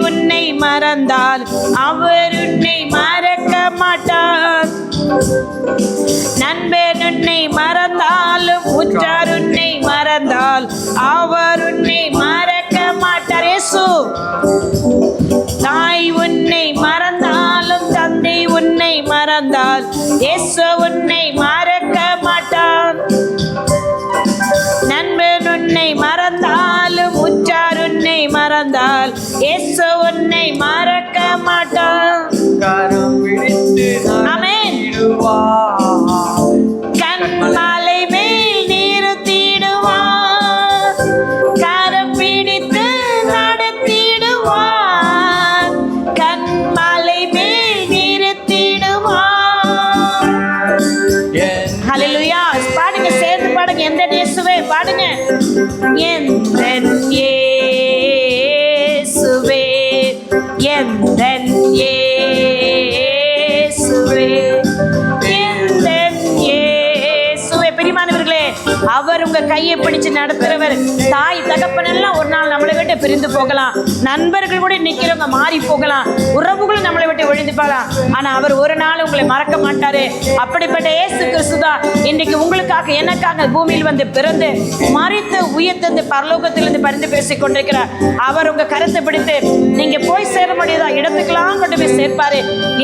உன்னை மறந்தால் அவர் உன்னை மறக்க மாட்டார். நண்பன் உன்னை மறந்தாலும் உற்றார் உன்னை மறந்தால் அவர் உன்னை மறக்க மாட்டார். இயேசு தாய் உன்னை மறந்தாலும் தந்தை உன்னை மறந்தால் இயேசு உன்னை மறக்க மாட்டார். நண்பன் உன்னை மறந்தாலும் உற்றார் உன்னை மறந்தால் இயேசு உன்னை மறக்க மாட்டார். கரம் பிடித்து ஆமென். கண்மலை மேல் நிறுத்திடுவார், கரம் பிடித்து நடத்திடுவார், கண்மலை மேல் நிறுத்திடுவார். ஹல்லேலூயா. பாடுங்க, சேர்ந்து பாடுங்க. எந்த இயேசுவே பாடுங்க. எந்த இயேசுவே, எந்த இயேசுவே, எந்த இயேசுவே. பிரியமானவர்களே, அவர் உங்க கையை பிடிச்சு நடத்துறவர். தாய் தகப்பன் எல்லாம் ஒரு நாள் நம்மளை விட்டு பிரிந்து போகலாம், நண்பர்கள் கூட நிக்கிறவங்க மாறி போகலாம், உறவுகளும் நம்மளை விட்டு ஒழிந்து போகலாம். ஆனா அவர் ஒரு நாள் உங்களை மறக்க மாட்டாரு. அப்படிப்பட்ட இயேசு கிறிஸ்து தான் இன்றைக்கு உங்களுக்காக எனக்காக பூமியில் வந்து பிறந்து மரித்து உயிர்த்தெழுந்து பரலோகத்திலிருந்து பரிந்து பேசிக் கொண்டிருக்கிறார். அவர் உங்க கருத்தை பிடித்து நீங்க போய் சேர முடியாதா இடத்துக்கெல்லாம் கொண்டு போய் சேர்ப்பாரு.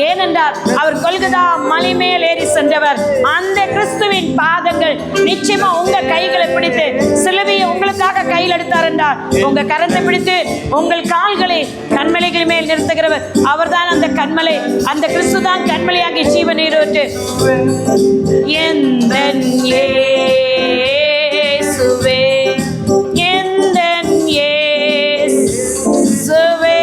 ஏனென்றால் அவர் கொல்கதா மலை மேல் ஏறி சென்றவர். அந்த கிறிஸ்துவின் பாதங்கள் நிச்சயமா உங்க கைகளை பிடித்து சிலுவையை உங்களுக்காக கையில் எடுத்தார் என்றால் உங்க கரத்தை பிடித்து உங்கள் கால்களை கண்மலைகள் மேல் நிறுத்துகிறவர் அவர்தான். அந்த கண்மலை, அந்த கிறிஸ்து தான் கண்மலையாகி ஜீவன் நீரோற்று. எந்த இயேசுவே, எந்த இயேசுவே.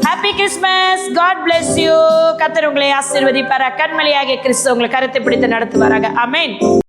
Happy Christmas. God bless you. கர்த்தர் உங்களை ஆசீர்வதிப்பார். கண்மலையாகிய கிறிஸ்து உங்களை கரத்தை பிடித்து நடத்துவாராக. ஆமென்.